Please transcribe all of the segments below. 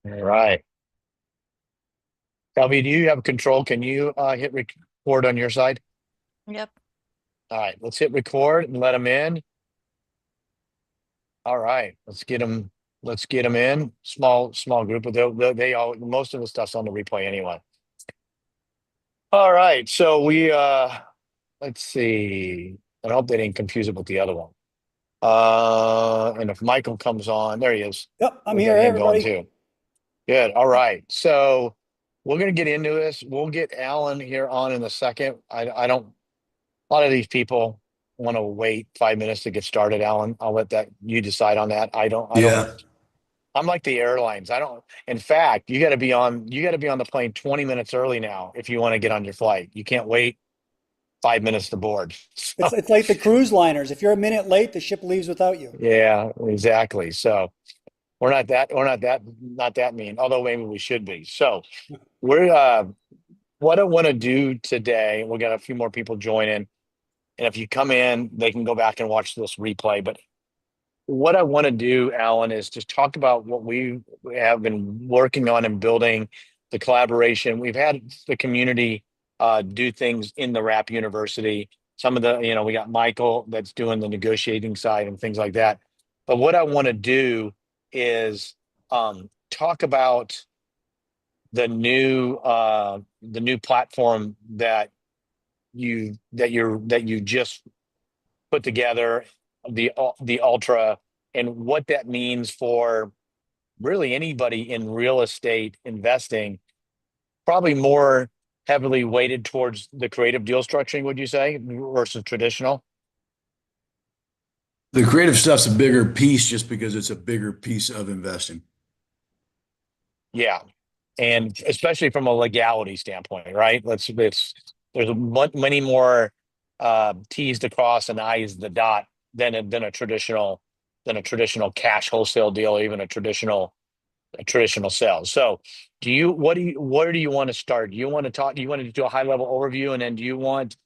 All right. LB, do you have control? Can you hit record on your side? Yep. All right, let's hit record and let them in. All right, let's get them. Let's get them in. Small group, but they all most of the stuff's on the replay anyway. All right, so we let's see. I hope they didn't confuse it with the other one. And if Michael comes on, there he is. Yep, I'm We got here. Hey, him going everybody. too. Good. All right. So we're gonna get into this. We'll get Alan here on in a second. I don't a lot of these people want to wait 5 minutes to get started, Alan. I'll let that you decide on that. I don't Yeah. I'm like the airlines. I don't in fact, you got to be on the plane 20 minutes early now if you want to get on your flight. You can't wait 5 minutes to board. So It's like the cruise liners. If you're a minute late, the ship leaves without you. yeah, exactly. So we're not that mean, although maybe we should be. So we're what I want to do today, we got a few more people joining. And if you come in, they can go back and watch this replay. But what I want to do, Alan, is just talk about what we have been working on and building the collaboration. We've had the community do things in the RAP University. Some of we got Michael that's doing the negotiating side and things like that. But what I want to do is talk about the new platform that you just put together, the Ultra, and what that means for really anybody in real estate investing. Probably more heavily weighted towards the creative deal structuring, would you say, versus traditional? The creative stuff's a bigger piece just because it's a bigger piece of investing. Yeah, and especially from a legality standpoint, right? There's many more T's to cross and I's to dot than a traditional cash wholesale deal, or even a traditional sale. So, where do you want to start? Do you want to talk? Do you want to do a high level overview, and then do you want?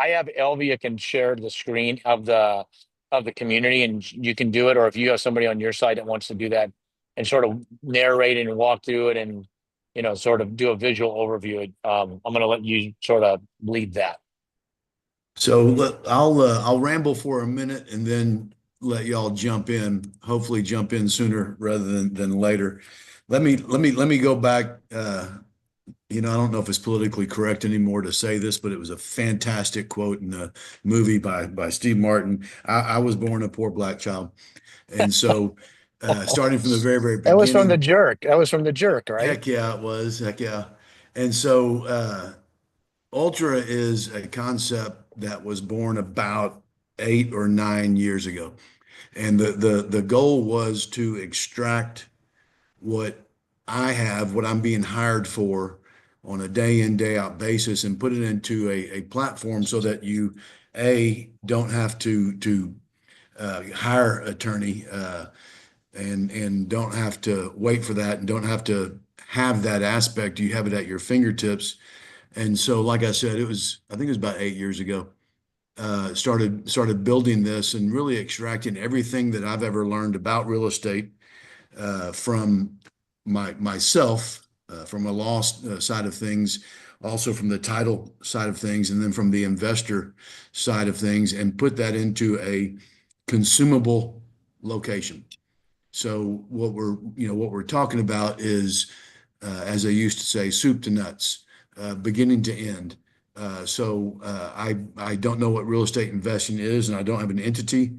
I have Elvia can share the screen of the community, and you can do it, or if you have somebody on your side that wants to do that and sort of narrate and walk through it, and sort of do a visual overview. I'm going to let you sort of lead that. So I'll ramble for a minute and then let y'all jump in. Hopefully, jump in sooner rather than later. Let me go back. I don't know if it's politically correct anymore to say this, but it was a fantastic quote in a movie by Steve Martin. I was born a poor black child, and so starting from the very, very That was from the beginning. jerk. That was from the jerk, right? Heck yeah, it was. Heck yeah. And so Ultra is a concept that was born about 8 or 9 years ago. And the goal was to extract what what I'm being hired for on a day in, day out basis and put it into a platform so that you, don't have to hire attorney and don't have to wait for that and don't have to have that aspect. You have it at your fingertips. And so, like I said, I think it was about 8 years ago. Started building this and really extracting everything that I've ever learned about real estate from myself, from a law side of things, also from the title side of things, and then from the investor side of things, and put that into a consumable location. So what we're talking about is, as I used to say, soup to nuts, beginning to end. I don't know what real estate investing is, and I don't have an entity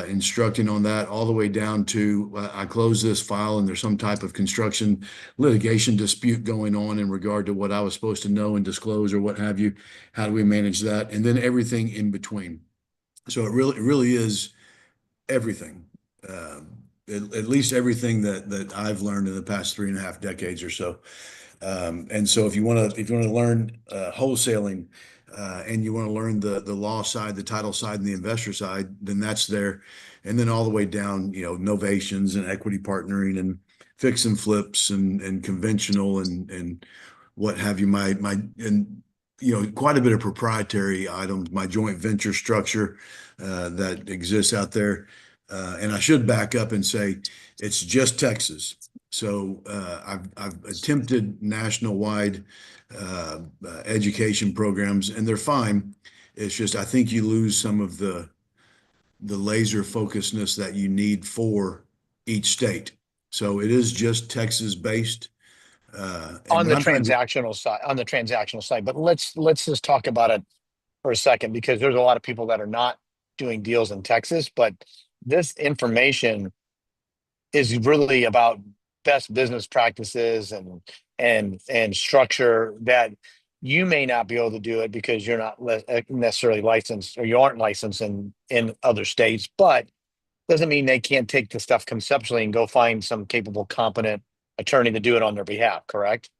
instructing on that, all the way down to I close this file and there's some type of construction litigation dispute going on in regard to what I was supposed to know and disclose or what have you. How do we manage that? And then everything in between. So it really is everything. At least everything that I've learned in the past 3.5 decades or so. And so if you want to learn wholesaling, and you want to learn the law side, the title side, and the investor side, then that's there. And then all the way down, novations and equity partnering and fix and flips and conventional and what have you. Quite a bit of proprietary items, my joint venture structure that exists out there. And I should back up and say it's just Texas. So I've attempted national-wide education programs, and they're fine. It's just I think you lose some of the laser focusedness that you need for each state. So it is just Texas based. On the transactional side, but let's just talk about it for a second, because there's a lot of people that are not doing deals in Texas, but this information is really about best business practices and structure that you may not be able to do it because you're not necessarily licensed, or you aren't licensed in other states, but doesn't mean they can't take the stuff conceptually and go find some capable, competent attorney to do it on their behalf, correct?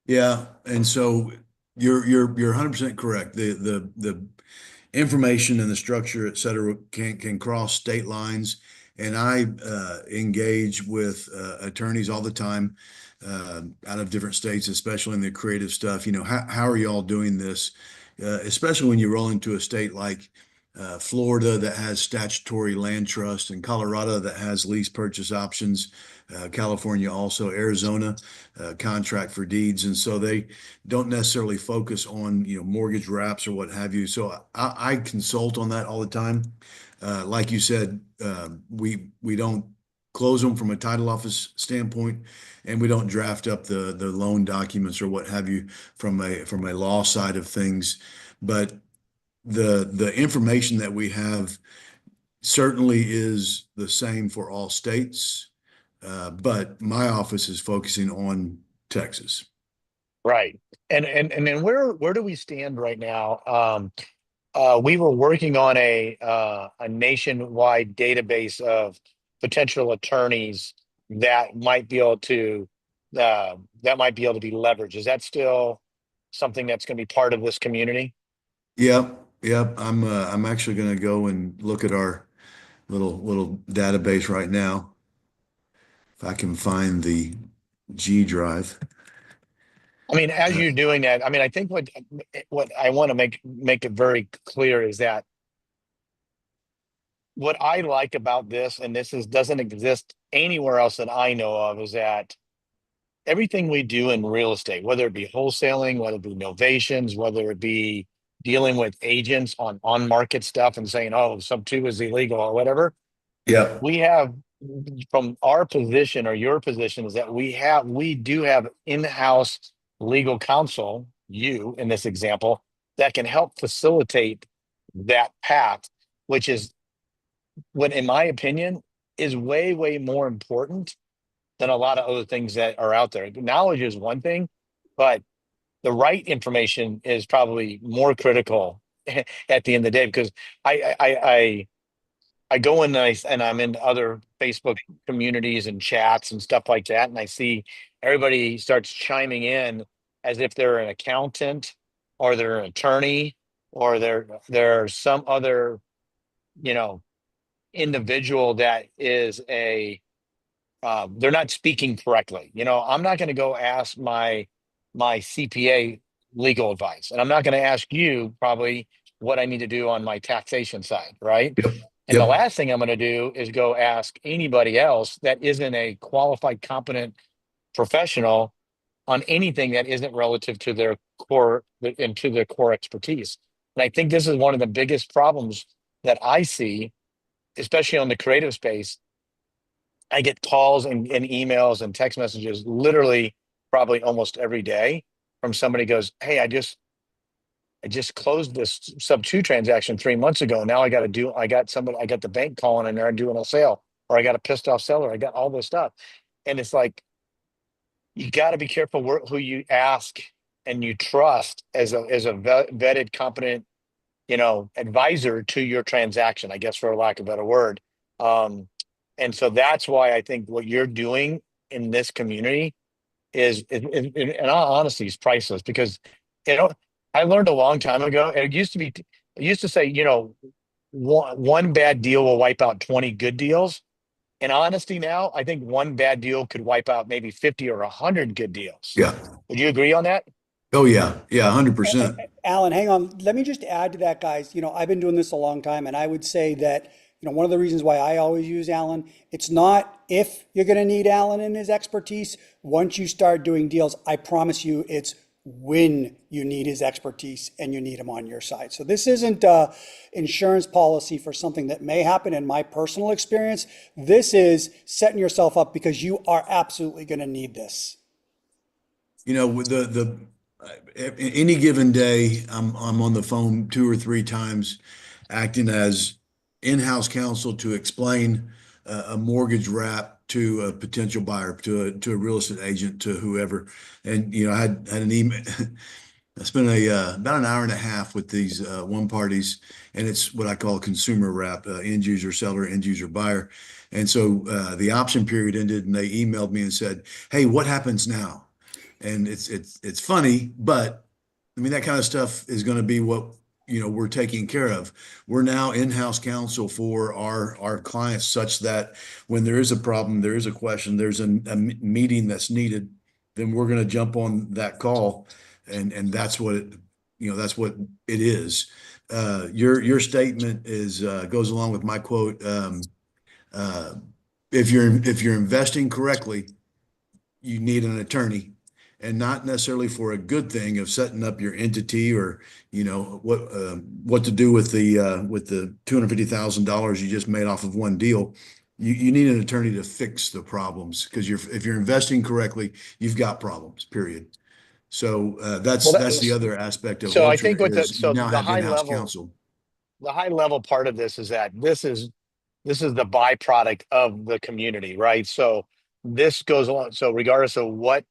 Yeah, and so you're 100% correct. The information and the structure, et cetera, can cross state lines. And I engage with attorneys all the time out of different states, especially in the creative stuff. How are y'all doing this? Especially when you roll into a state like Florida that has statutory land trust, and Colorado that has lease purchase options, California also, Arizona contract for deeds. And so they don't necessarily focus on, mortgage wraps or what have you. So I consult on that all the time. Like you said, we don't close them from a title office standpoint, and we don't draft up the loan documents or what have you from a law side of things. But the information that we have certainly is the same for all states, but my office is focusing on Texas. Right. And then where do we stand right now? We were working on a nationwide database of potential attorneys that might be able to be leveraged. Is that still something that's going to be part of this community? Yep, yep. I'm actually going to go and look at our little database right now, if I can find the G drive. I mean, as you're doing that, I mean, I think what I want to make it very clear is that what I like about this, and doesn't exist anywhere else that I know of, is that everything we do in real estate, whether it be wholesaling, whether it be novations, whether it be dealing with agents on market stuff and saying, oh, sub two is illegal or whatever, Yeah. we have, from our position or your position, is that we do have in-house legal counsel, you in this example, that can help facilitate that path, which is what, in my opinion, is way, way more important than a lot of other things that are out there. Knowledge is one thing, but the right information is probably more critical at the end of the day, because I go in and I'm in other Facebook communities and chats and stuff like that, and I see everybody starts chiming in as if they're an accountant or they're an attorney or they're some other, individual that is they're not speaking correctly. I'm not going to go ask my CPA legal advice, and I'm not going to ask you probably what I need to do on my taxation side, right? Yep. And the Yep. last thing I'm going to do is go ask anybody else that isn't a qualified, competent professional on anything that isn't relative to their core and to their core expertise. And I think this is one of the biggest problems that I see, especially on the creative space. I get calls and emails and text messages literally probably almost every day from somebody goes, hey, I just closed this sub two transaction 3 months ago. Now I got the bank calling and they're doing a sale, or I got a pissed off seller. I got all this stuff. And it's like, you got to be careful who you ask and you trust as a vetted, competent, advisor to your transaction, I guess, for lack of a better word. And so that's why I think what you're doing in this community is, in all honesty, is priceless. Because, I learned a long time ago, and it used to say, one bad deal will wipe out 20 good deals. In honesty, now, I think one bad deal could wipe out maybe 50 or 100 good deals. Yeah. Would you agree on that? Oh yeah. Yeah. 100%. Alan, hang on. Let me just add to that, guys. I've been doing this a long time, and I would say that one of the reasons why I always use Alan, it's not if you're going to need Alan and his expertise. Once you start doing deals, I promise you it's when you need his expertise and you need him on your side. So this isn't a insurance policy for something that may happen in my personal experience. This is setting yourself up because you are absolutely going to need this. With any given day, I'm on the phone 2 or 3 times, acting as in-house counsel to explain a mortgage wrap to a potential buyer, to a real estate agent, to whoever. And I had an email. I spent about an hour and a half with these one parties, and it's what I call a consumer wrap, end user seller, end user buyer. And so the option period ended, and they emailed me and said, "Hey, what happens now?" And it's funny, but I mean, that kind of stuff is going to be what we're taking care of. We're now in-house counsel for our clients, such that when there is a problem, there is a question, there's a meeting that's needed, then we're going to jump on that call, and that's what that's what it is. Your statement is goes along with my quote. If you're investing correctly, you need an attorney, and not necessarily for a good thing of setting up your entity, or what to do with the $250,000 you just made off of one deal. You need an attorney to fix the problems, because if you're investing correctly, you've got problems, period. So that's the other aspect of So I Ultra, think what is you now the have in-house counsel. high level part of this is that this is the byproduct of the community, right? So this goes along. So regardless of what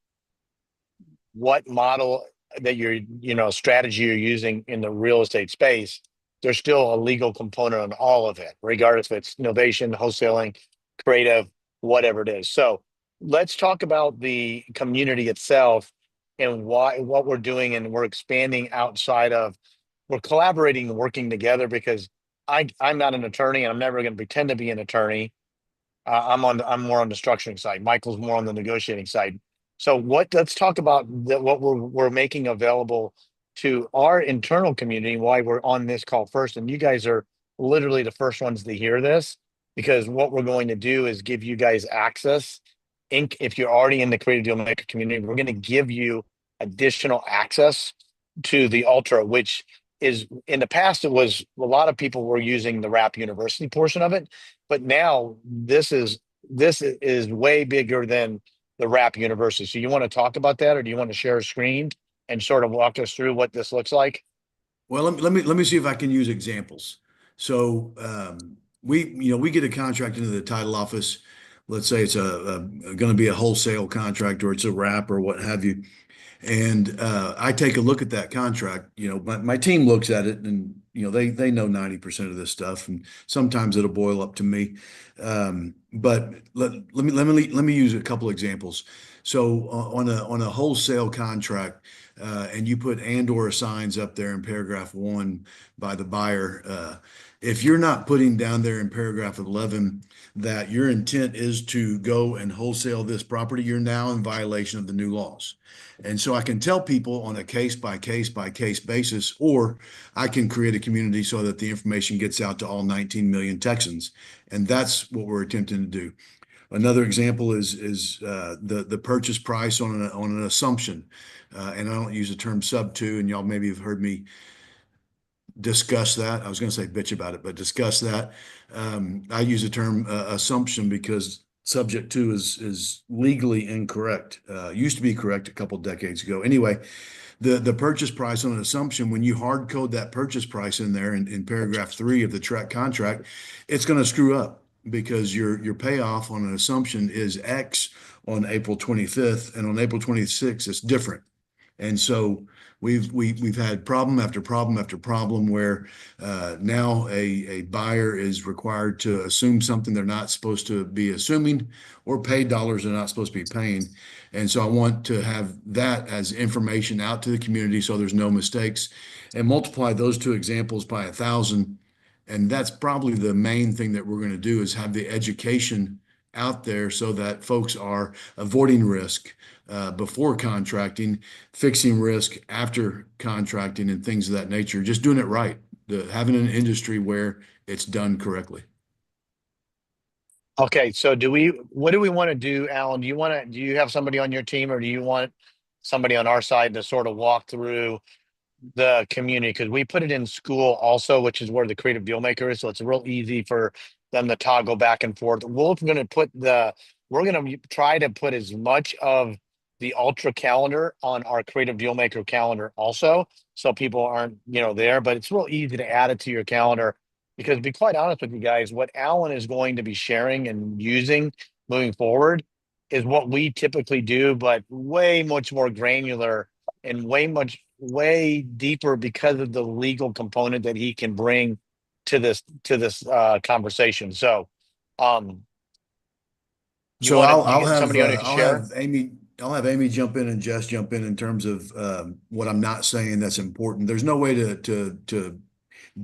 model that strategy you're using in the real estate space, there's still a legal component on all of it, regardless if it's innovation, wholesaling, creative, whatever it is. So let's talk about the community itself and what we're doing, and we're expanding outside of, we're collaborating and working together, because I'm not an attorney, and I'm never going to pretend to be an attorney. I'm more on the structuring side. Michael's more on the negotiating side. So let's talk about what we're making available to our internal community, why we're on this call first. And you guys are literally the first ones to hear this, because what we're going to do is give you guys access. If you're already in the Creative Deal Maker community, we're going to give you additional access to the Ultra, which is, in the past, it was a lot of people were using the Wrap University portion of it, but now this is way bigger than the Wrap University. So you want to talk about that, or do you want to share a screen and sort of walk us through what this looks like? Well, let me see if I can use examples. So we get a contract into the title office. Let's say it's going to be a wholesale contract, or it's a wrap, or what have you. And I take a look at that contract. My team looks at it, and they know 90% of this stuff, and sometimes it'll boil up to me. But let me use a couple examples. So on a wholesale contract, and you put and/or assigns up there in paragraph 1 by the buyer. If you're not putting down there in paragraph 11 that your intent is to go and wholesale this property, you're now in violation of the new laws. And so I can tell people on a case by case by case basis, or I can create a community so that the information gets out to all 19 million Texans. And that's what we're attempting to do. Another example is the purchase price on an assumption. And I don't use the term sub to, and y'all maybe have heard me discuss that. I was going to say bitch about it, but discuss that. I use the term assumption because subject to is legally incorrect. Used to be correct a couple decades ago. Anyway, the purchase price on an assumption, when you hard code that purchase price in there in paragraph 3 of the track contract, it's going to screw up, because your payoff on an assumption is X on April 25th, and on April 26th it's different. And so we've had problem after problem after problem where now a buyer is required to assume something they're not supposed to be assuming, or pay dollars they're not supposed to be paying. And so I want to have that as information out to the community, so there's no mistakes, and multiply those 2 examples by 1,000. And that's probably the main thing that we're going to do, is have the education out there so that folks are avoiding risk before contracting, fixing risk after contracting, and things of that nature. Just doing it right, having an industry where it's done correctly. Okay, so what do we want to do, Alan? Do you have somebody on your team or do you want somebody on our side to sort of walk through the community? Because we put it in school also, which is where the creative deal maker is. So it's real easy for them to toggle back and forth. We're going to try to put as much of the ultra calendar on our creative deal maker calendar also. So people aren't, there, but it's real easy to add it to your calendar because to be quite honest with you guys, what Alan is going to be sharing and using moving forward is what we typically do, but way much more granular and way deeper because of the legal component that he can bring to this conversation. So um you So want to I'll you I'll get have somebody on it to I'll share? have Amy jump in and Jess jump in terms of what I'm not saying that's important. There's no way to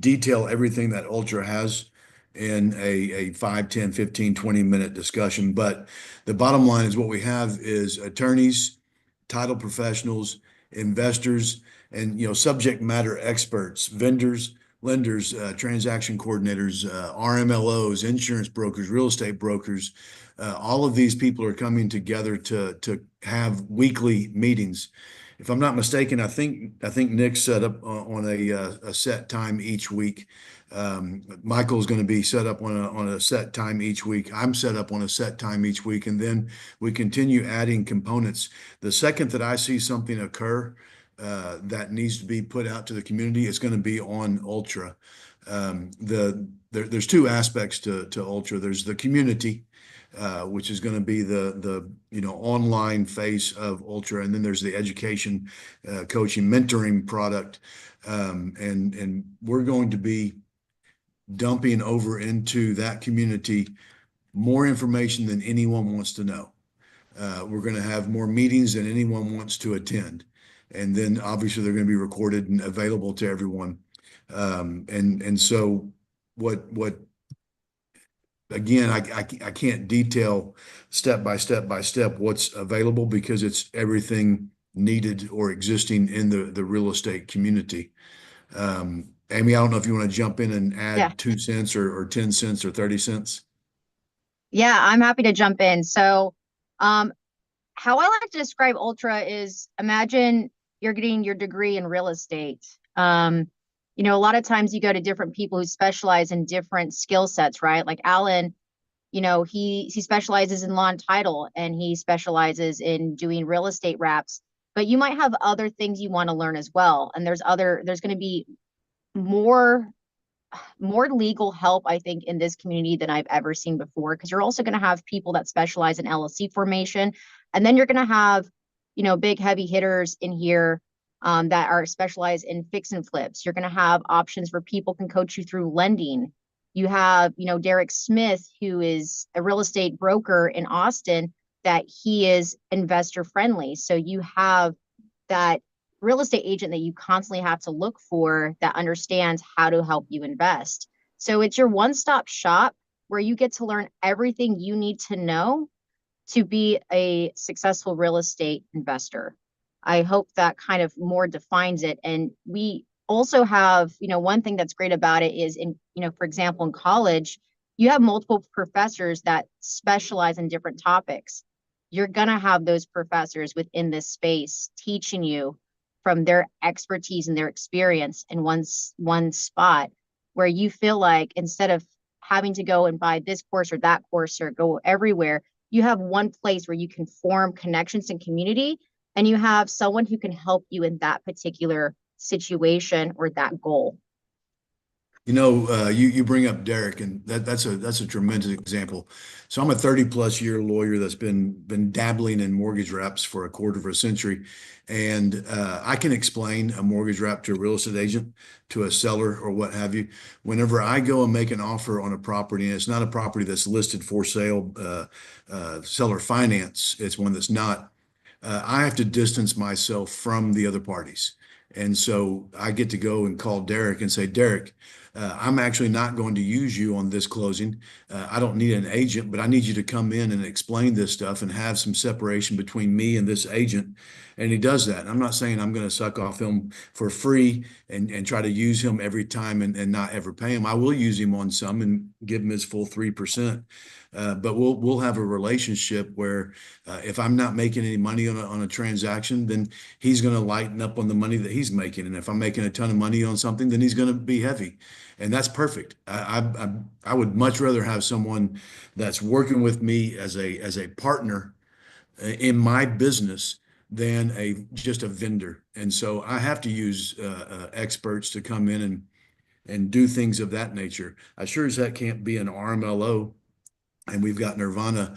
detail everything that Ultra has in a 5, 10, 15, 20-minute discussion. But the bottom line is what we have is attorneys, title professionals, investors, and subject matter experts, vendors, lenders, transaction coordinators, RMLOs, insurance brokers, real estate brokers. All of these people are coming together to have weekly meetings. If I'm not mistaken, I think Nick set up on a set time each week. Michael's going to be set up on a set time each week. I'm set up on a set time each week, and then we continue adding components. The second that I see something occur that needs to be put out to the community, it's going to be on Ultra. There's two aspects to Ultra. There's the community, which is going to be the online face of Ultra, and then there's the education, coaching, mentoring product, and we're going to be dumping over into that community more information than anyone wants to know. We're going to have more meetings than anyone wants to attend, and then obviously they're going to be recorded and available to everyone. And so what again, I can't detail step by step what's available because it's everything needed or existing in the real estate community. Amy, I don't know if you want to jump in and Yeah. add 2 cents or 10 cents or 30 cents. Yeah, I'm happy to jump in. So, how I like to describe Ultra is imagine you're getting your degree in real estate. A lot of times you go to different people who specialize in different skill sets, right? Like Alan, he specializes in law and title, and he specializes in doing real estate wraps. But you might have other things you want to learn as well. And there's going to be more legal help, I think, in this community than I've ever seen before, because you're also going to have people that specialize in LLC formation. And then you're going to have, big heavy hitters in here that are specialized in fix and flips. You're going to have options where people can coach you through lending. You have, Derek Smith, who is a real estate broker in Austin, that he is investor friendly. So you have that real estate agent that you constantly have to look for that understands how to help you invest. So it's your one-stop shop where you get to learn everything you need to know to be a successful real estate investor. I hope that kind of more defines it. And we also have, one thing that's great about it is for example, in college, you have multiple professors that specialize in different topics. You're going to have those professors within this space teaching you from their expertise and their experience in one spot, where you feel like instead of having to go and buy this course or that course or go everywhere, you have one place where you can form connections and community, and you have someone who can help you in that particular situation or that goal. You bring up Derek, and that's a tremendous example. So I'm a 30+ year lawyer that's been dabbling in mortgage wraps for a quarter of a century, and I can explain a mortgage wrap to a real estate agent, to a seller, or what have you. Whenever I go and make an offer on a property, and it's not a property that's listed for sale, seller finance, it's one that's not. I have to distance myself from the other parties, and so I get to go and call Derek and say, Derek, I'm actually not going to use you on this closing. I don't need an agent, but I need you to come in and explain this stuff and have some separation between me and this agent. And he does that. I'm not saying I'm going to suck off him for free and try to use him every time and not ever pay him. I will use him on some and give him his full 3%. But we'll have a relationship where if I'm not making any money on a transaction, then he's going to lighten up on the money that he's making. And if I'm making a ton of money on something, then he's going to be heavy. And that's perfect. I would much rather have someone that's working with me as a partner in my business than just a vendor. And so I have to use experts to come in and do things of that nature. I sure as heck can't be an RMLO. And we've got Nirvana,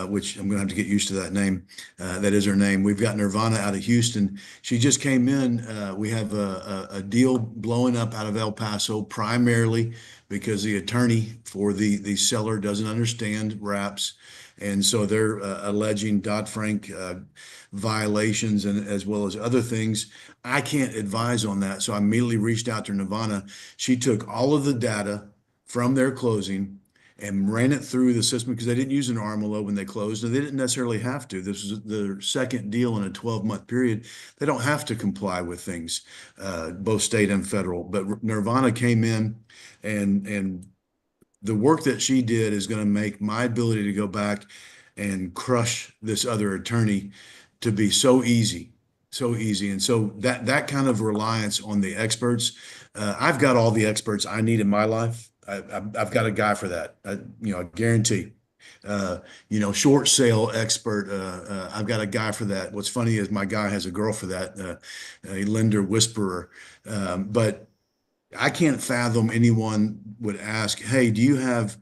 which I'm going to have to get used to that name. That is her name. We've got Nirvana out of Houston. She just came in. We have a deal blowing up out of El Paso, primarily because the attorney for the seller doesn't understand wraps. And so they're alleging Dodd-Frank violations and as well as other things. I can't advise on that. So I immediately reached out to Nirvana. She took all of the data from their closing and ran it through the system because they didn't use an RMLO when they closed, and they didn't necessarily have to. This was their second deal in a 12-month period. They don't have to comply with things, both state and federal. But Nirvana came in, and the work that she did is going to make my ability to go back and crush this other attorney to be so easy. So easy. And so that kind of reliance on the experts, I've got all the experts I need in my life. I've got a guy for that. I guarantee. Short sale expert. I've got a guy for that. What's funny is my guy has a girl for that, a lender whisperer. But I can't fathom anyone would ask, "Hey, do you have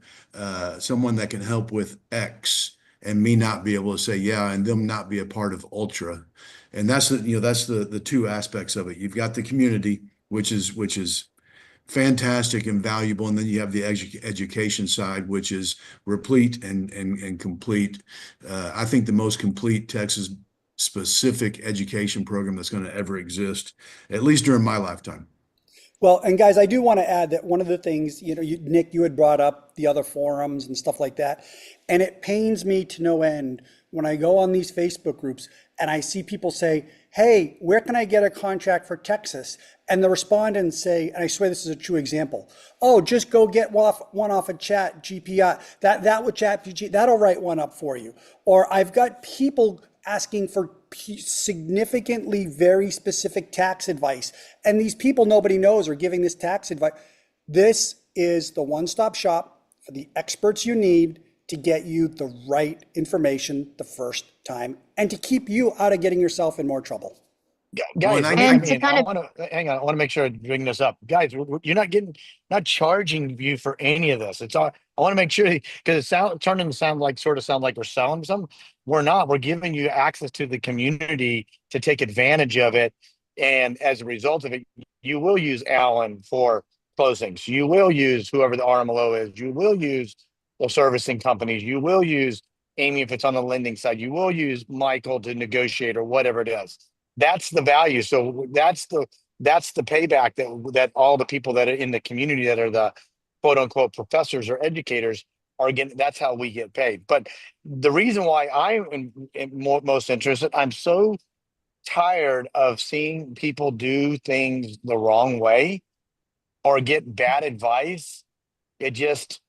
someone that can help with X?" and me not be able to say, "Yeah," and them not be a part of Ultra. And that's the two aspects of it. You've got the community, which is fantastic and valuable. And then you have the education side, which is replete and complete. I think the most complete Texas specific education program that's going to ever exist, at least during my lifetime. Well, and guys, I do want to add that one of the things, Nick, you had brought up the other forums and stuff like that. And it pains me to no end when I go on these Facebook groups and I see people say, "Hey, where can I get a contract for Texas?" And the respondents say, and I swear this is a true example, "Oh, just go get one off of Chat GPI. That with Chat PG, that'll write one up for you." Or I've got people asking for significantly very specific tax advice. And these people nobody knows are giving this tax advice. This is the one-stop shop for the experts you need to get you the right information the first time and to keep you out of getting yourself in more trouble. Guys, And to kind of, hang on. I want to make sure I bring this up, guys. You're not charging you for any of this. It's all. I want to make sure because it's turning to sound like we're selling something. We're not. We're giving you access to the community to take advantage of it, and as a result of it, you will use Alan for closings. You will use whoever the RMLO is. You will use the servicing companies. You will use Amy if it's on the lending side. You will use Michael to negotiate or whatever it is. That's the value. So that's the payback that all the people that are in the community that are the quote unquote professors or educators are getting. That's how we get paid. But the reason why I'm most interested, I'm so tired of seeing people do things the wrong way or get bad advice. It's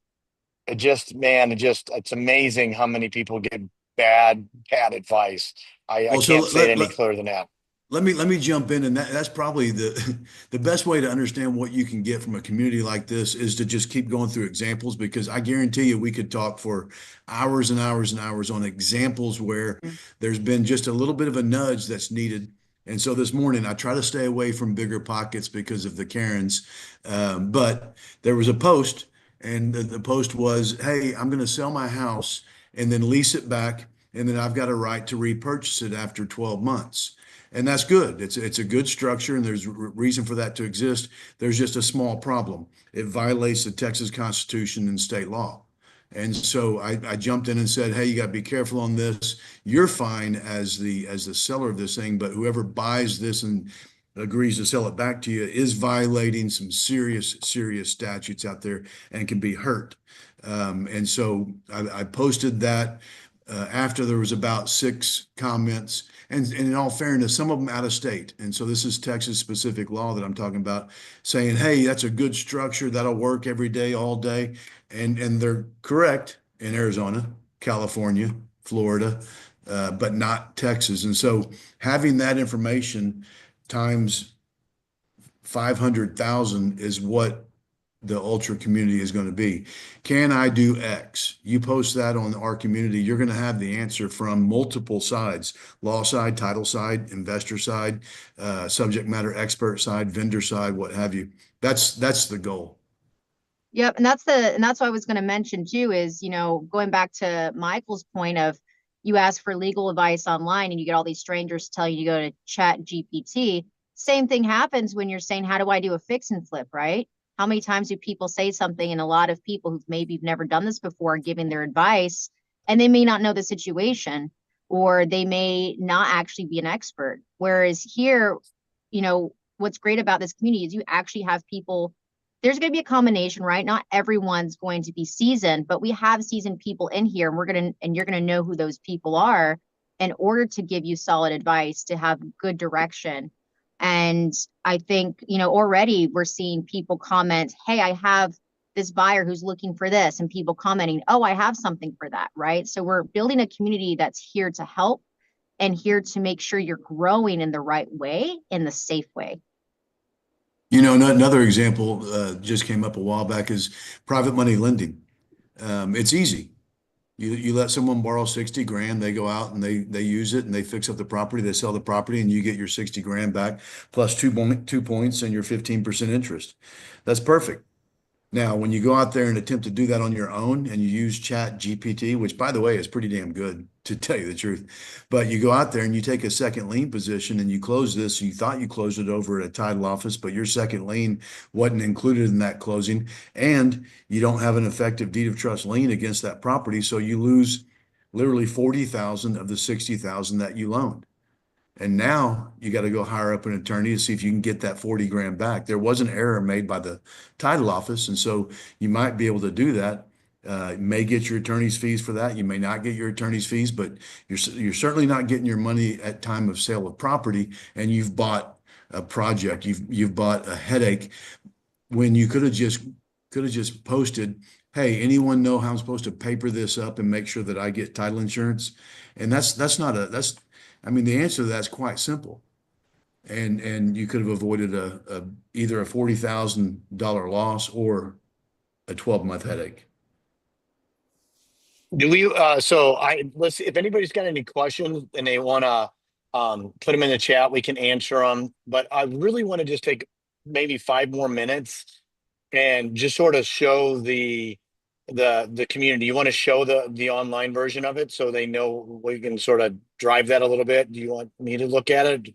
amazing how many people get bad advice. I can't say it any clearer than that. Let me jump in, and that's probably the best way to understand what you can get from a community like this is to just keep going through examples, because I guarantee you we could talk for hours and hours and hours on examples where there's been just a little bit of a nudge that's needed. And so this morning I try to stay away from bigger pockets because of the Karens, but there was a post, and the post was, "Hey, I'm going to sell my house and then lease it back, and then I've got a right to repurchase it after 12 months. And that's good. It's a good structure, and there's reason for that to exist. There's just a small problem. It violates the Texas Constitution and state law. And so I jumped in and said, "Hey, you got to be careful on this. You're fine as the seller of this thing, but whoever buys this and agrees to sell it back to you is violating some serious statutes out there and can be hurt. And so I posted that after there was about 6 comments, and in all fairness, some of them out of state. And so this is Texas specific law that I'm talking about, saying, hey, that's a good structure. That'll work every day, all day. And they're correct in Arizona, California, Florida, but not Texas. And so having that information times 500,000 is what the ultra community is going to be. Can I do X? You post that on our community, you're going to have the answer from multiple sides: law side, title side, investor side, subject matter expert side, vendor side, what have you. That's the goal. Yep, and that's what I was going to mention too, is, you know, going back to Michael's point of, you ask for legal advice online and you get all these strangers telling you to go to Chat GPT. Same thing happens when you're saying, how do I do a fix and flip, right? How many times do people say something, and a lot of people who've maybe never done this before are giving their advice, and they may not know the situation, or they may not actually be an expert. Whereas here, you know, what's great about this community is you actually have people. There's going to be a combination, right? Not everyone's going to be seasoned, but we have seasoned people in here, and you're going to know who those people are in order to give you solid advice, to have good direction. And I think, you know, already we're seeing people comment, hey, I have this buyer who's looking for this, and people commenting, oh, I have something for that, right? So we're building a community that's here to help and here to make sure you're growing in the right way, in the safe way. You know, another example just came up a while back is private money lending. It's easy. You let someone borrow 60 grand, they go out and they use it and they fix up the property, they sell the property, and you get your 60 grand back plus 2 points and your 15% interest. That's perfect. Now, when you go out there and attempt to do that on your own and you use Chat GPT, which by the way is pretty damn good, to tell you the truth, but you go out there and you take a second lien position and you close this, you thought you closed it over at a title office, but your second lien wasn't included in that closing, and you don't have an effective deed of trust lien against that property, so you lose literally 40,000 of the 60,000 that you loaned. And now you got to go hire up an attorney to see if you can get that 40 grand back. There was an error made by the title office, and so you might be able to do that. You may get your attorney's fees for that. You may not get your attorney's fees, but you're certainly not getting your money at time of sale of property, and you've bought a project. You've bought a headache when you could have just posted, hey, anyone know how I'm supposed to paper this up and make sure that I get title insurance? And I mean, the answer to that's quite simple. And you could have avoided either a $40,000 loss or a 12-month headache. Do we, let's see if anybody's got any questions and they want to put them in the chat, we can answer them. But I really want to just take maybe 5 more minutes and just sort of show the community. You want to show the online version of it so they know we can sort of drive that a little bit. Do you want me to look at it,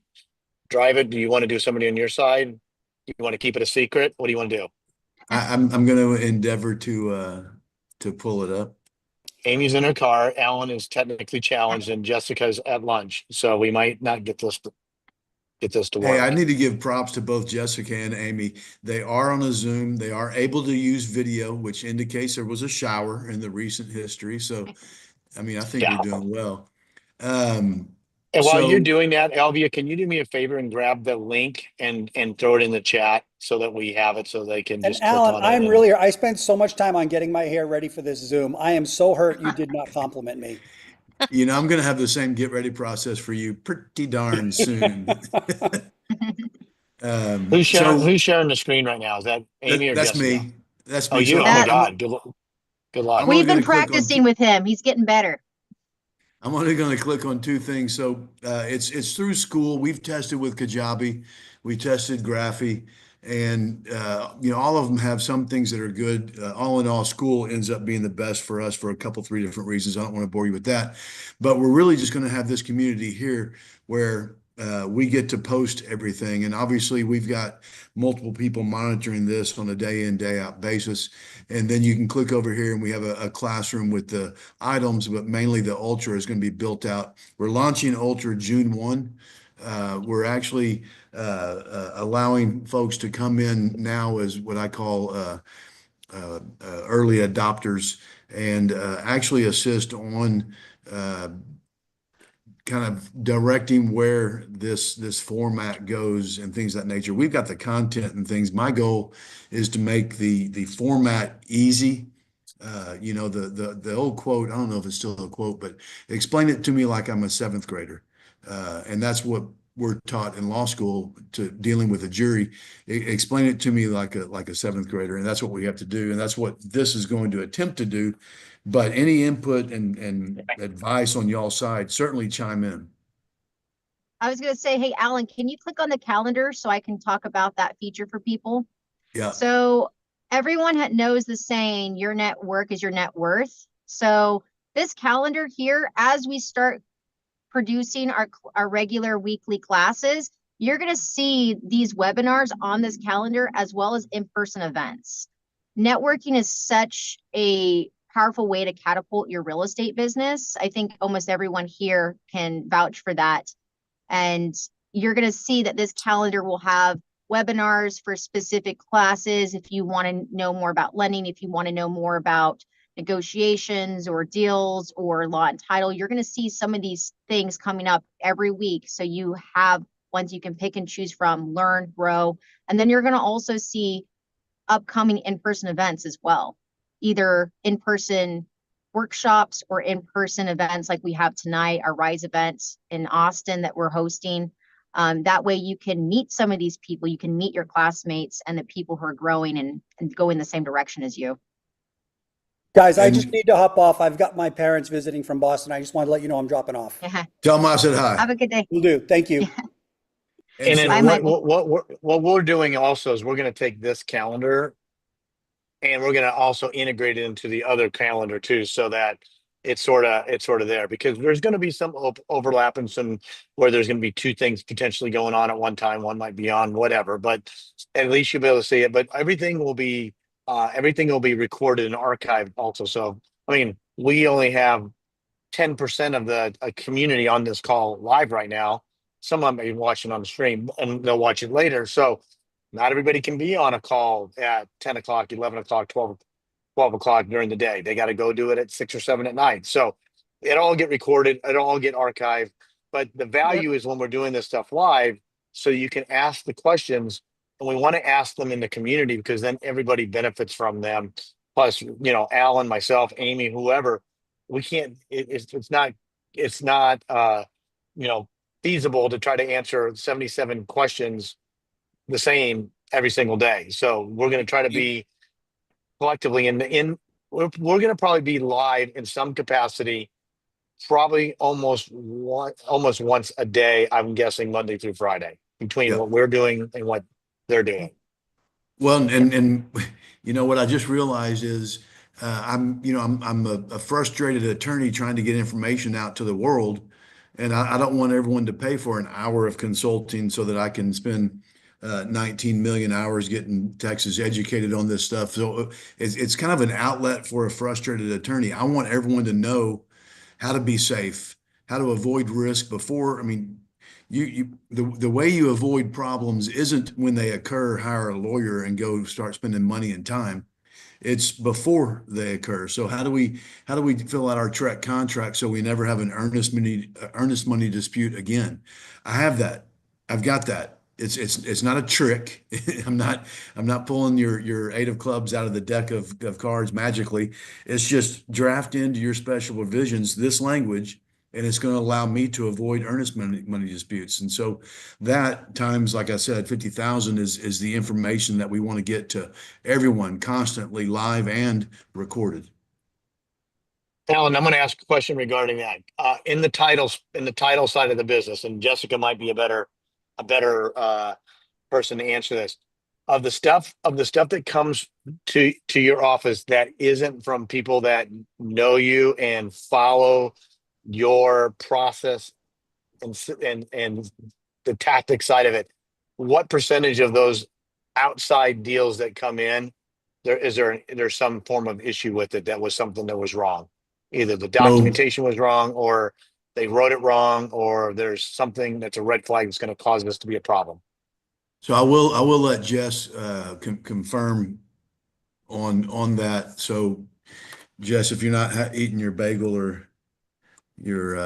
drive it? Do you want to do somebody on your side? Do you want to keep it a secret? What do you want to do? I'm going to endeavor to pull it up. Amy's in her car. Alan is technically challenged, and Jessica's at lunch, so we might not get this to work. Hey, I need to give props to both Jessica and Amy. They are on a Zoom. They are able to use video, which indicates there was a shower in the recent history. So, I mean, I think Yeah. we're doing well. And while you're doing that, Elvia, can you do me a favor and grab the link and throw it in the chat so that we have it so they can And just click Alan, on it? I spent so much time on getting my hair ready for this Zoom. I am so hurt you did not compliment me. You know, I'm going to have the same get ready process for you pretty darn soon. Who's sharing the screen right now? Is that Amy or that's Jessica? me. That's Oh, me. you? So Oh my That- God. Good luck. I'm only We've been gonna click on practicing with him. He's getting better. I'm only going to click on 2 things. So it's through school. We've tested with Kajabi, we tested Graphy, and you know, all of them have some things that are good. All in all, school ends up being the best for us for a couple, 3 different reasons. I don't want to bore you with that, but we're really just going to have this community here where we get to post everything. And obviously we've got multiple people monitoring this on a day in, day out basis. And then you can click over here and we have a classroom with the items, but mainly the Ultra is going to be built out. We're launching Ultra June 1. We're actually allowing folks to come in now as what I call early adopters and actually assist on kind of directing where this format goes and things of that nature. We've got the content and things. My goal is to make the format easy. The old quote, I don't know if it's still a quote, but explain it to me like I'm a seventh grader. And that's what we're taught in law school to dealing with a jury. Explain it to me like a seventh grader. And that's what we have to do. And that's what this is going to attempt to do. But any input and advice on y'all's side, certainly chime in. I was going to say, hey, Alan, can you click on the calendar so I can talk about that feature for people? Yeah. So everyone knows the saying, your net worth is your net worth. So this calendar here, as we start producing our regular weekly classes, you're going to see these webinars on this calendar as well as in-person events. Networking is such a powerful way to catapult your real estate business. I think almost everyone here can vouch for that. And you're going to see that this calendar will have webinars for specific classes. If you want to know more about lending, if you want to know more about negotiations or deals or law and title, you're going to see some of these things coming up every week. So you have ones you can pick and choose from, learn, grow. And then you're going to also see upcoming in-person events as well, either in-person workshops or in-person events like we have tonight, our Rise event in Austin that we're hosting. That way you can meet some of these people, you can meet your classmates and the people who are growing and go in the same direction as you. Guys, I just need to hop off. I've got my parents visiting from Boston. I just wanted to let you know I'm dropping off. Tell them I said hi. Have a good day. Will do. Thank you. And And so- then Bye, what we're doing also is we're going to take this calendar and we're going to also integrate it into the other calendar too, so that it's sort of there, because there's going to be some overlap and some where there's going to be two things potentially going on at one time. One might be on whatever, but at least you'll be able to see it. But everything will be recorded and archived also. So, I mean, we only have 10% of the community on this call live right now. Some of them may be watching on the stream and they'll watch it later. So not everybody can be on a call at 10 o'clock, 11 o'clock, 12 o'clock during the day. They got to go do it at 6 or 7 at night. So it all get recorded, it all get archived. But the value is when we're doing this stuff live, so you can ask the questions, and we want to ask them in the community because then everybody benefits from them. Plus, Alan, myself, Amy, whoever, we can't, it's not feasible to try to answer 77 questions the same every single day. So we're going to try to be collectively we're going to probably be live in some capacity, probably almost once a day. I'm guessing Monday through Friday between what we're doing and what they're doing. Well, and what I just realized is I'm a frustrated attorney trying to get information out to the world, and I don't want everyone to pay for an hour of consulting so that I can spend 19 million hours getting Texas educated on this stuff. So it's kind of an outlet for a frustrated attorney. I want everyone to know how to be safe, how to avoid risk before. I mean, the way you avoid problems isn't when they occur, hire a lawyer and go start spending money and time. It's before they occur. So how do we fill out our TREC contract so we never have an earnest money dispute again? I have that. I've got that. It's not a trick. I'm not pulling your 8 of clubs out of the deck of cards magically. It's just draft into your special provisions this language, and it's going to allow me to avoid earnest money disputes. And so that times, like I said, 50,000 is the information that we want to get to everyone constantly, live and recorded. Alan, I'm going to ask a question regarding that. In the title side of the business, and Jessica might be a better person to answer this. Of the stuff that comes to your office that isn't from people that know you and follow your process and the tactic side of it, what percentage of those outside deals that come in, there's some form of issue with it that was something that was wrong? Either the documentation was wrong or they wrote it wrong, or there's something that's a red flag that's going to cause this to be a problem. So I will let Jess confirm on that. So Jess, if you're not eating your bagel or your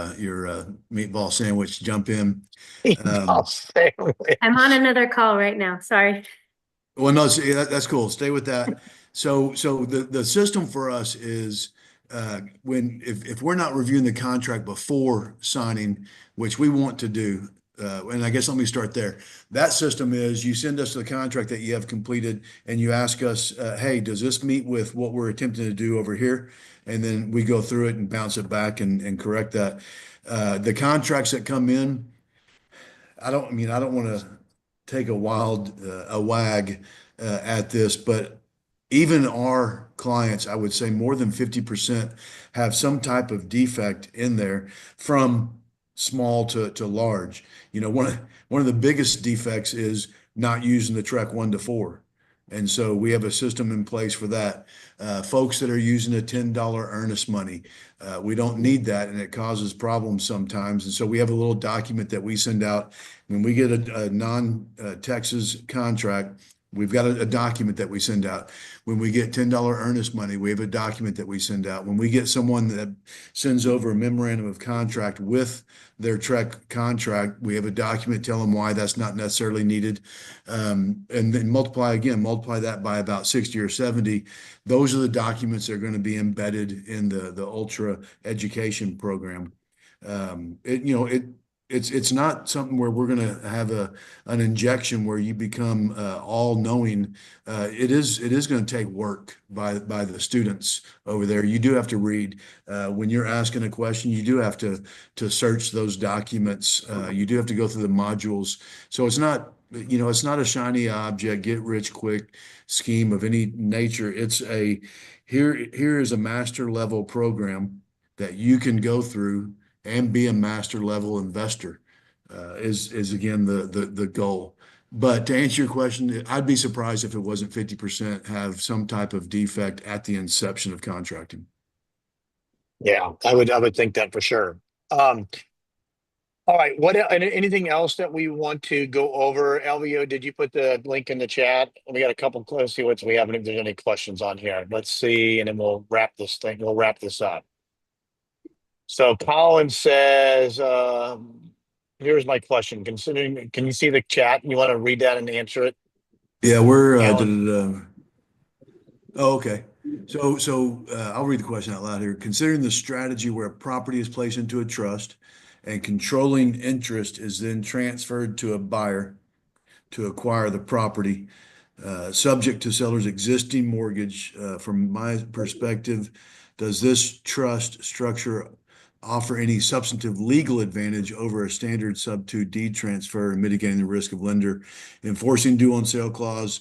meatball sandwich, jump in. I'll stay with it. I'm on another call right now. Sorry. Well, no, see, that's cool. Stay with that. So the system for us is if we're not reviewing the contract before signing, which we want to do, and I guess let me start there. That system is you send us the contract that you have completed, and you ask us, hey, does this meet with what we're attempting to do over here? And then we go through it and bounce it back and correct that. The contracts that come in, I don't want to take a wag at this, but even our clients, I would say more than 50% have some type of defect in there, from small to large. One of the biggest defects is not using the Trek 1 to 4. And so we have a system in place for that. Folks that are using a $10 earnest money, we don't need that, and it causes problems sometimes. And so we have a little document that we send out when we get a non-Texas contract. We've got a document that we send out. When we get $10 earnest money, we have a document that we send out. When we get someone that sends over a memorandum of contract with their Trek contract, we have a document telling them why that's not necessarily needed. And then multiply that by about 60 or 70. Those are the documents that are going to be embedded in the Ultra education program. It's not something where we're going to have an injection where you become all knowing. It is going to take work by the students over there. You do have to read when you're asking a question. You do have to search those documents. You do have to go through the modules. So it's not a shiny object, get rich quick scheme of any nature. It's here is a master level program that you can go through and be a master level investor, is again the goal. But to answer your question, I'd be surprised if it wasn't 50% have some type of defect at the inception of contracting. Yeah, I would think that for sure. All right. Anything else that we want to go over? LVO, did you put the link in the chat? We got a couple. Let's see what we have. If there's any questions on here, let's see, and then we'll wrap this up. So Colin says, here's my question. Can you see the chat? You want to read that and answer it? Yeah, we're Alan? okay. So I'll read the question out loud here. Considering the strategy where a property is placed into a trust and controlling interest is then transferred to a buyer to acquire the property, subject to seller's existing mortgage, from my perspective, does this trust structure offer any substantive legal advantage over a standard sub-2 deed transfer and mitigating the risk of lender enforcing due on sale clause,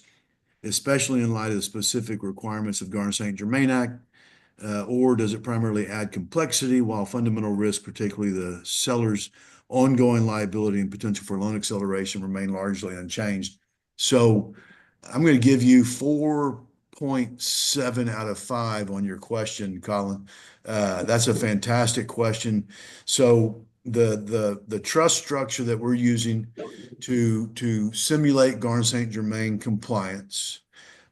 especially in light of the specific requirements of Garner-St. Germain Act? Or does it primarily add complexity while fundamental risk, particularly the seller's ongoing liability and potential for loan acceleration, remain largely unchanged? So I'm going to give you 4.7 out of 5 on your question, Colin. That's a fantastic question. So the trust structure that we're using to simulate Garner-St. Germain compliance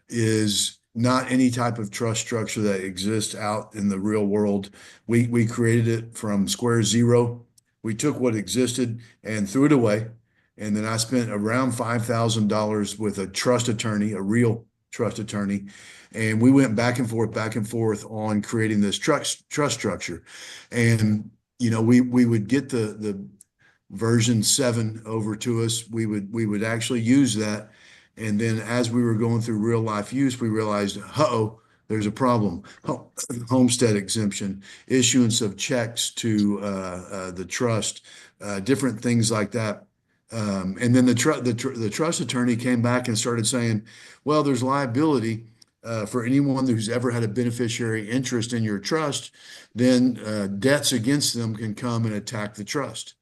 is not any type of trust structure that exists out in the real world. We created it from square zero. We took what existed and threw it away. And then I spent around $5,000 with a trust attorney, a real trust attorney. And we went back and forth on creating this trust structure. And, we would get the version 7 over to us. We would actually use that. And then as we were going through real life use, we realized, there's a problem. Homestead exemption, issuance of checks to the trust, different things like that. And then the trust attorney came back and started saying, well, there's liability for anyone who's ever had a beneficiary interest in your trust, then debts against them can come and attack the trust.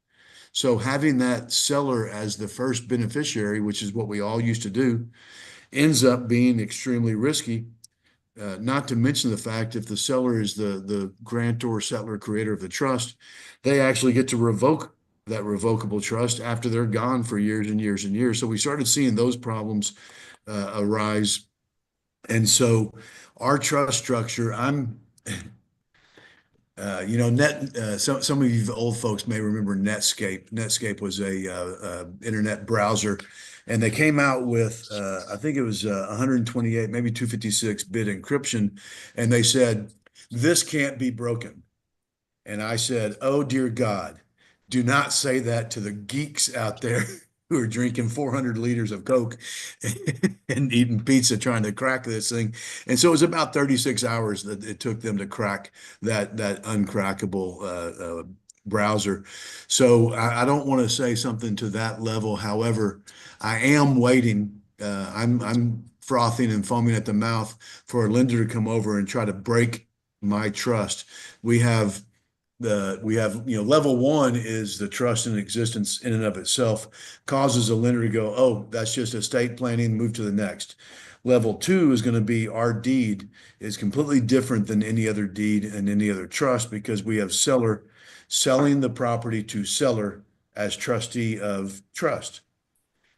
So having that seller as the first beneficiary, which is what we all used to do, ends up being extremely risky. not to mention the fact if the seller is the grantor, settler, creator of the trust, they actually get to revoke that revocable trust after they're gone for years and years and years. So we started seeing those problems arise. And so our trust structure, some of you old folks may remember Netscape. Netscape was a internet browser, and they came out with I think it was 128, maybe 256 bit encryption, and they said this can't be broken. And I said, "Oh dear God, do not say that to the geeks out there who are drinking 400 liters of Coke and eating pizza trying to crack this thing." And so it was about 36 hours that it took them to crack that uncrackable browser. So I don't want to say something to that level. However, I am waiting. I'm frothing and foaming at the mouth for a lender to come over and try to break my trust. We have level one is the trust in existence in and of itself causes a lender to go, oh, that's just estate planning, move to the next. Level two is going to be our deed is completely different than any other deed and any other trust because we have seller selling the property to seller as trustee of trust.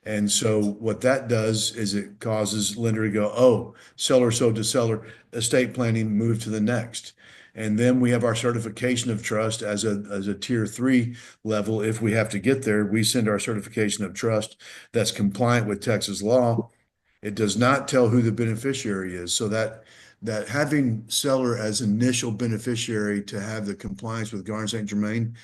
And so what that does is it causes lender to go, oh, seller sold to seller, estate planning, move to the next. And then we have our certification of trust as a tier 3 level. If we have to get there, we send our certification of trust that's compliant with Texas law. It does not tell who the beneficiary is. So that having seller as initial beneficiary to have the compliance with Garn St. Germain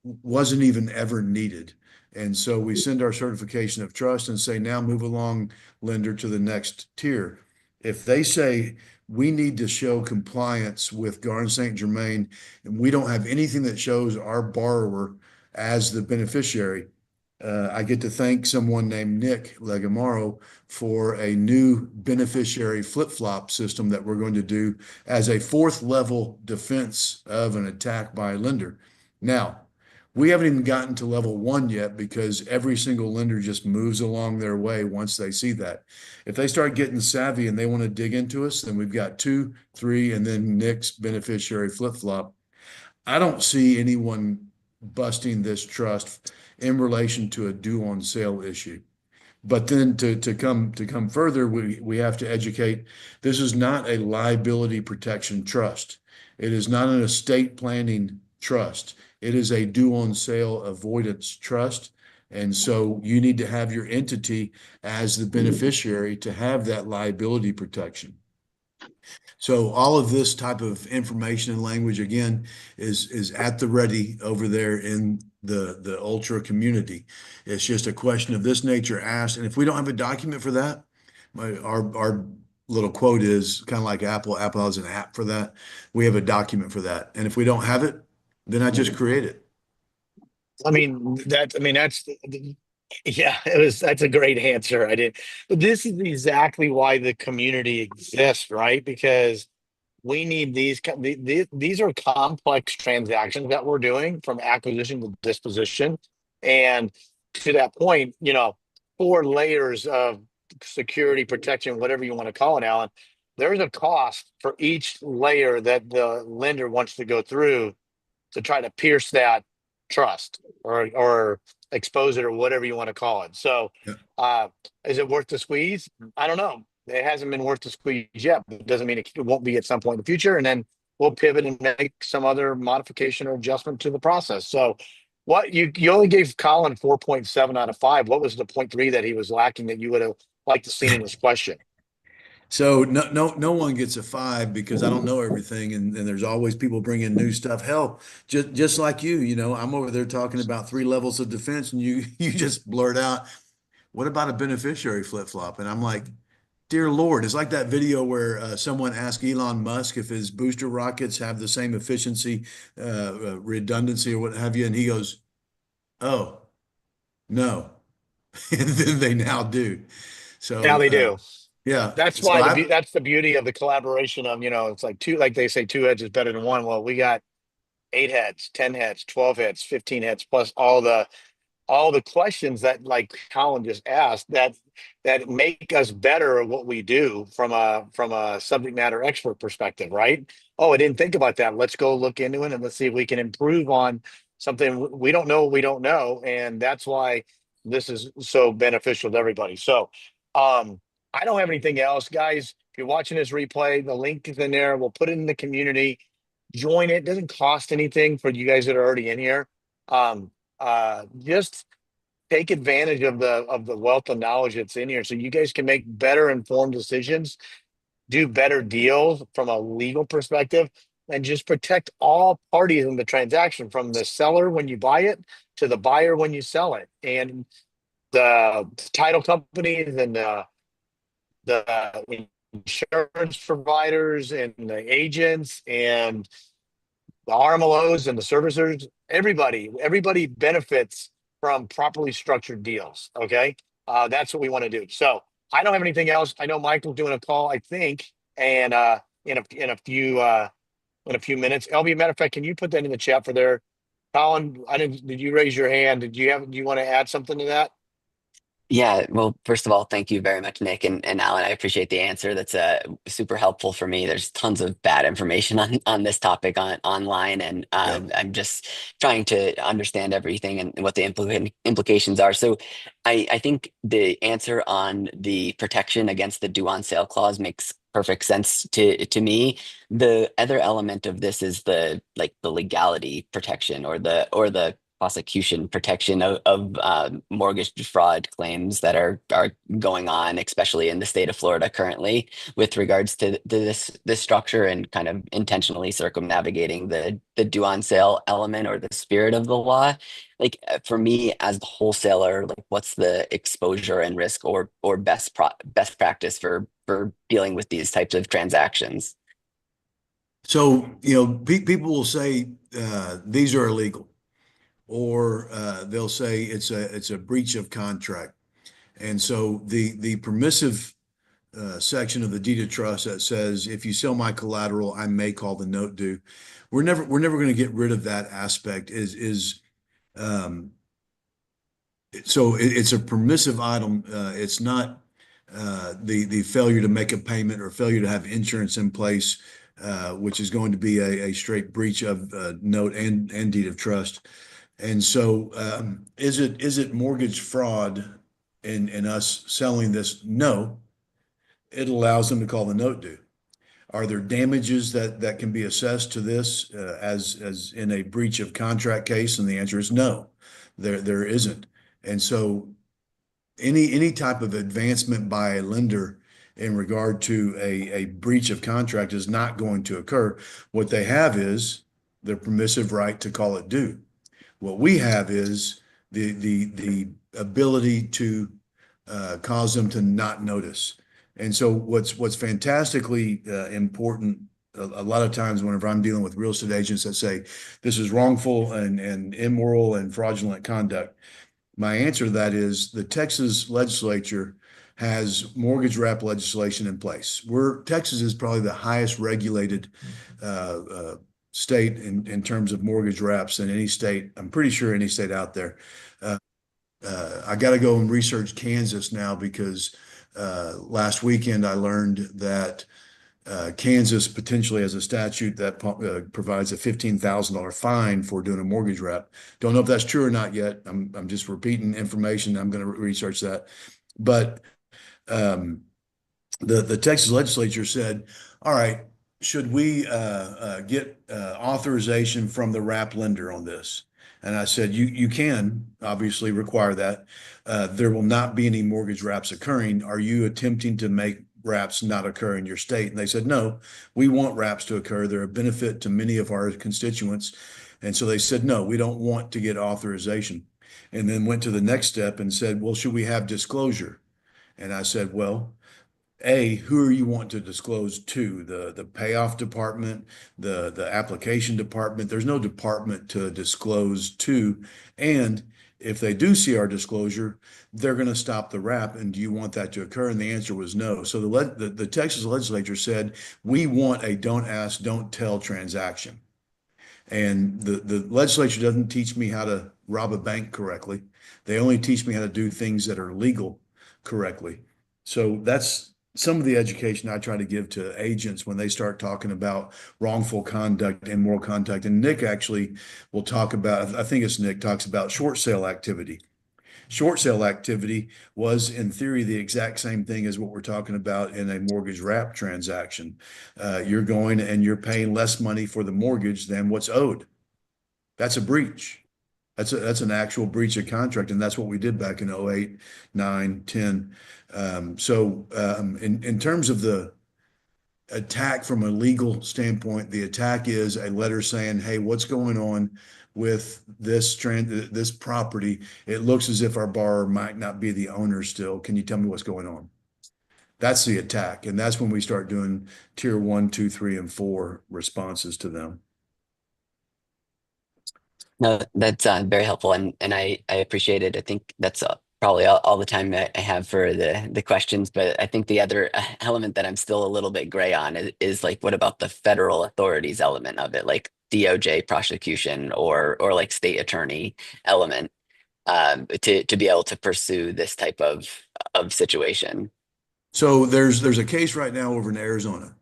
wasn't even ever needed. And so we send our certification of trust and say, now move along, lender, to the next tier. If they say we need to show compliance with Garn St. Germain and we don't have anything that shows our borrower as the beneficiary, I get to thank someone named Nick Legamaro for a new beneficiary flip-flop system that we're going to do as a 4th level defense of an attack by a lender. Now, we haven't even gotten to level 1 yet because every single lender just moves along their way once they see that. If they start getting savvy and they want to dig into us, then we've got 2, 3, and then Nick's beneficiary flip-flop. I don't see anyone busting this trust in relation to a due on sale issue. But then to come further, we have to educate. This is not a liability protection trust. It is not an estate planning trust. It is a due on sale avoidance trust. And so you need to have your entity as the beneficiary to have that liability protection. So all of this type of information and language, again, is at the ready over there in the Ultra community. It's just a question of this nature asked. And if we don't have a document for that, our little quote is kind of like Apple. Apple has an app for that. We have a document for that. And if we don't have it, then I just create it. That's a great answer. But this is exactly why the community exists, right? Because we need these are complex transactions that we're doing from acquisition to disposition. And to that point, 4 layers of security protection, whatever you want to call it, Alan, there's a cost for each layer that the lender wants to go through to try to pierce that trust or expose it or whatever you want to call it. So is it worth the squeeze? I don't know. It hasn't been worth the squeeze yet, but it doesn't mean it won't be at some point in the future. And then we'll pivot and make some other modification or adjustment to the process. So what you only gave Colin 4.7 out of 5. What was the 0.3 that he was lacking that you would have liked to see in his question? So no one gets a 5 because I don't know everything, and there's always people bringing new stuff. Hell, just like you, I'm over there talking about 3 levels of defense, and you just blurt out, "What about a beneficiary flip flop?" And I'm like, "Dear Lord!" It's like that video where someone asked Elon Musk if his booster rockets have the same efficiency, redundancy, or what have you, and he goes, "Oh, no," and then they now do. So Now they do. Yeah. That's So why that's the beauty of the collaboration of, it's like like they say 2 heads is better than 1. Well, we got 8 heads, 10 heads, 12 heads, 15 heads, plus all the all the questions that like Colin just asked that make us better at what we do from a subject matter expert perspective, right? Oh, I didn't think about that. Let's go look into it and let's see if we can improve on something we don't know what we don't know. And that's why this is so beneficial to everybody. So I don't have anything else, guys. If you're watching this replay, the link is in there. We'll put it in the community. Join it. Doesn't cost anything for you guys that are already in here. Just take advantage of the wealth of knowledge that's in here so you guys can make better informed decisions, do better deals from a legal perspective, and just protect all parties in the transaction, from the seller when you buy it to the buyer when you sell it, and the title companies and the insurance providers and the agents and the RMLOs and the servicers. Everybody benefits from properly structured deals. Okay. That's what we want to do. So I don't have anything else. I know Michael's doing a call, I think, and in a few minutes. LB, matter of fact, can you put that in the chat for there? Colin, did you raise your hand? Do you want to add something to that? Yeah, well, first of all, thank you very much, Nick and Alan. I appreciate the answer. That's super helpful for me. There's tons of bad information on this topic online, and I'm just trying to understand everything and what the implications are. So, I think the answer on the protection against the due on sale clause makes perfect sense to me. The other element of this is the legality protection or the prosecution protection of mortgage fraud claims that are going on, especially in the state of Florida currently, with regards to this structure and kind of intentionally circumnavigating the due on sale element or the spirit of the law. Like for me as the wholesaler, like what's the exposure and risk or best practice for dealing with these types of transactions? So, people will say these are illegal, or they'll say it's a breach of contract. And so the permissive section of the deed of trust that says, if you sell my collateral, I may call the note due. We're never going to get rid of that aspect. So it's a permissive item. It's not the failure to make a payment or failure to have insurance in place, which is going to be a straight breach of note and deed of trust. And so, is it mortgage fraud in us selling this? No, it allows them to call the note due. Are there damages that can be assessed to this as in a breach of contract case? And the answer is no, there isn't. And so, any type of advancement by a lender in regard to a breach of contract is not going to occur. What they have is their permissive right to call it due. What we have is the ability to cause them to not notice. And so what's fantastically important a lot of times whenever I'm dealing with real estate agents that say this is wrongful and immoral and fraudulent conduct, my answer to that is the Texas legislature has mortgage wrap legislation in place. Texas is probably the highest regulated state in terms of mortgage wraps than any state. I'm pretty sure any state out there. I got to go and research Kansas now because last weekend I learned that Kansas potentially has a statute that provides a $15,000 fine for doing a mortgage wrap. Don't know if that's true or not yet. I'm just repeating information. I'm going to research that. But the Texas legislature said, all right, should we get authorization from the wrap lender on this? And I said, you can obviously require that. There will not be any mortgage wraps occurring. Are you attempting to make wraps not occur in your state? And they said, no, we want wraps to occur. They're a benefit to many of our constituents. And so they said, no, we don't want to get authorization. And then went to the next step and said, well, should we have disclosure? And I said, well, who are you wanting to disclose to? The payoff department, the application department? There's no department to disclose to. And if they do see our disclosure, they're going to stop the wrap. And do you want that to occur? And the answer was no. So the Texas legislature said, we want a don't ask, don't tell transaction. And the legislature doesn't teach me how to rob a bank correctly. They only teach me how to do things that are legal correctly. So that's some of the education I try to give to agents when they start talking about wrongful conduct and moral conduct. And Nick actually will talk about, I think it's Nick, talks about short sale activity. Short sale activity was, in theory, the exact same thing as what we're talking about in a mortgage wrap transaction. You're going and you're paying less money for the mortgage than what's owed. That's a breach. That's an actual breach of contract, and that's what we did back in 08, 9, 10. In terms of the attack from a legal standpoint, the attack is a letter saying, hey, what's going on with this property? It looks as if our borrower might not be the owner still. Can you tell me what's going on? That's the attack. And that's when we start doing tier 1, 2, 3, and 4 responses to them. No, that's very helpful, and I appreciate it. I think that's probably all the time that I have for the questions. But I think the other element that I'm still a little bit gray on is like, what about the federal authorities element of it, like DOJ prosecution or like state attorney element, to be able to pursue this type of situation. So there's a case right now over in Arizona.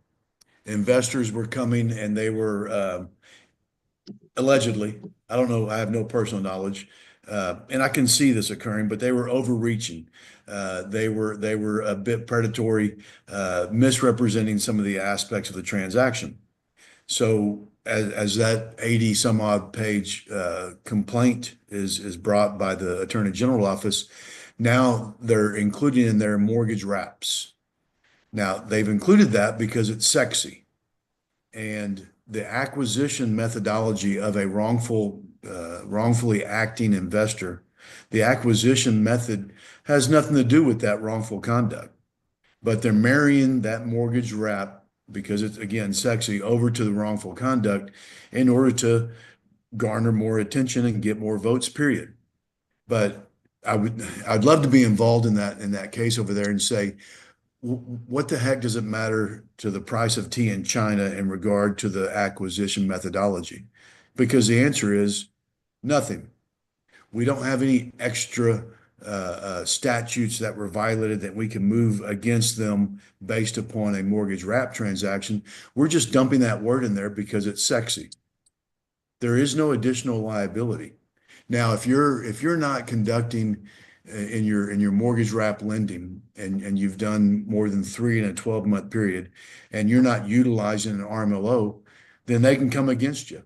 Investors were coming and they were allegedly, I don't know, I have no personal knowledge, and I can see this occurring, but they were overreaching. They were a bit predatory, misrepresenting some of the aspects of the transaction. So as that 80 some odd page complaint is brought by the Attorney General office, now they're including in their mortgage wraps. Now they've included that because it's sexy, and the acquisition methodology of a wrongfully acting investor, the acquisition method has nothing to do with that wrongful conduct, but they're marrying that mortgage wrap because it's, again, sexy, over to the wrongful conduct in order to garner more attention and get more votes, period. But I'd love to be involved in that case over there and say, what the heck does it matter to the price of tea in China in regard to the acquisition methodology? Because the answer is nothing. We don't have any extra statutes that were violated that we can move against them based upon a mortgage wrap transaction. We're just dumping that word in there because it's sexy. There is no additional liability. Now, if you're not conducting in your mortgage wrap lending and you've done more than 3 in a 12-month period and you're not utilizing an RMLO, then they can come against you.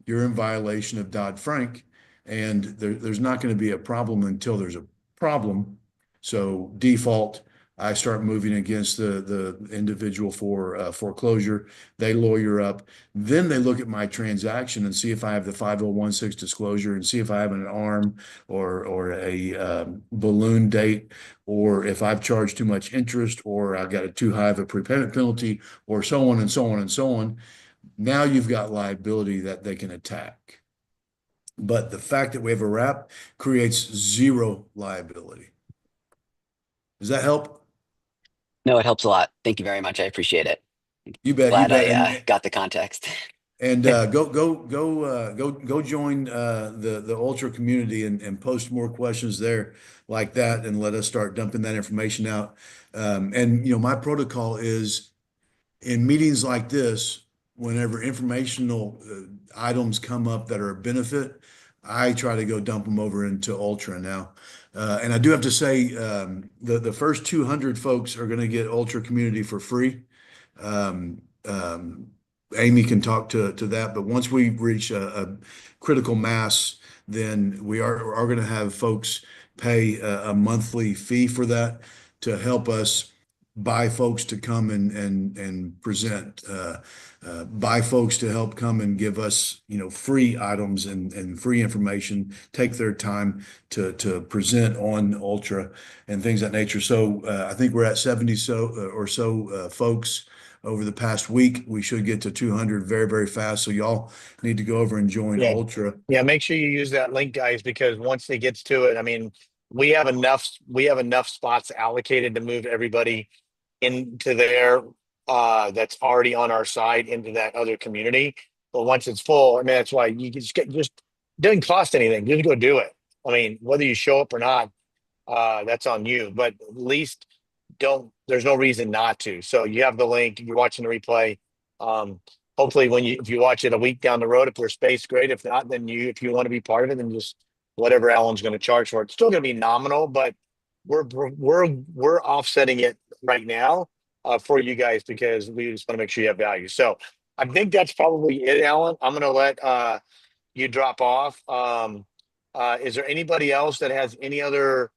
You're in violation of Dodd-Frank, and there's not going to be a problem until there's a problem. So default, I start moving against the individual for foreclosure. They lawyer up. Then they look at my transaction and see if I have the 5016 disclosure and see if I have an ARM or a balloon date, or if I've charged too much interest, or I've got too high of a prepayment penalty, or so on and so on and so on. Now you've got liability that they can attack. But the fact that we have a wrap creates zero liability. Does that help? No, it helps a lot. Thank you very much. I appreciate it. You bet. Glad You bet. I got the context. And go join the Ultra community and post more questions there like that, and let us start dumping that information out. And my protocol is, in meetings like this, whenever informational items come up that are a benefit, I try to go dump them over into Ultra now. And I do have to say, the first 200 folks are going to get Ultra Community for free. Amy can talk to that, but once we reach a critical mass, then we are going to have folks pay a monthly fee for that to help us buy folks to come and present, buy folks to help come and give us, free items and free information, take their time to present on Ultra and things of that nature. So I think we're at 70 or so folks over the past week. We should get to 200 very, very fast. So y'all need to go over and join Yeah. Ultra. Yeah, make sure you use that link, guys, because once it gets to it, I mean, we have enough spots allocated to move everybody into there that's already on our side into that other community. But once it's full, I mean, that's why you just doesn't cost anything. Just go do it. I mean, whether you show up or not, that's on you. But at least don't. There's no reason not to. So you have the link. You're watching the replay. Um, hopefully, if you watch it a week down the road, if there's space, great. If not, then if you want to be part of it, then just whatever Alan's going to charge for it. It's still going to be nominal, but we're offsetting it right now for you guys because we just want to make sure you have value. So I think that's probably it, Alan. I'm going to let you drop off. Is there anybody else that has any other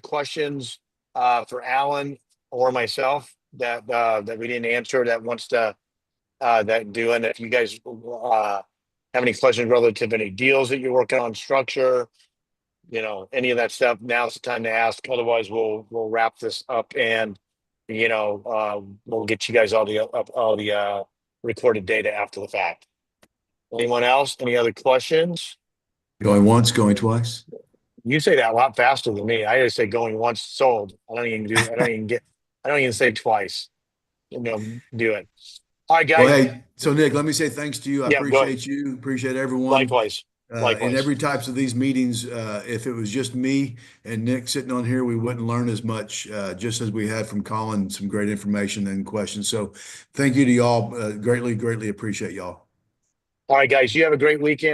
questions for Alan or myself that we didn't answer that wants to that do? And if you guys have any questions relative to any deals that you're working on, structure, any of that stuff, now's the time to ask. Otherwise, we'll wrap this up and we'll get you guys all the recorded data after the fact. Anyone else? Any other questions? Going once, going twice. You say that a lot faster than me. I just say going once, sold. I don't even say twice. Do it. All right, Well, guys. hey, so Nick, let me say thanks to you. I Yeah, go ahead. appreciate you. Appreciate everyone. Likewise. Likewise. In every types of these meetings, if it was just me and Nick sitting on here, we wouldn't learn as much, just as we had from Colin, some great information and questions. So thank you to y'all. Greatly, greatly appreciate y'all. All right, guys. You have a great weekend.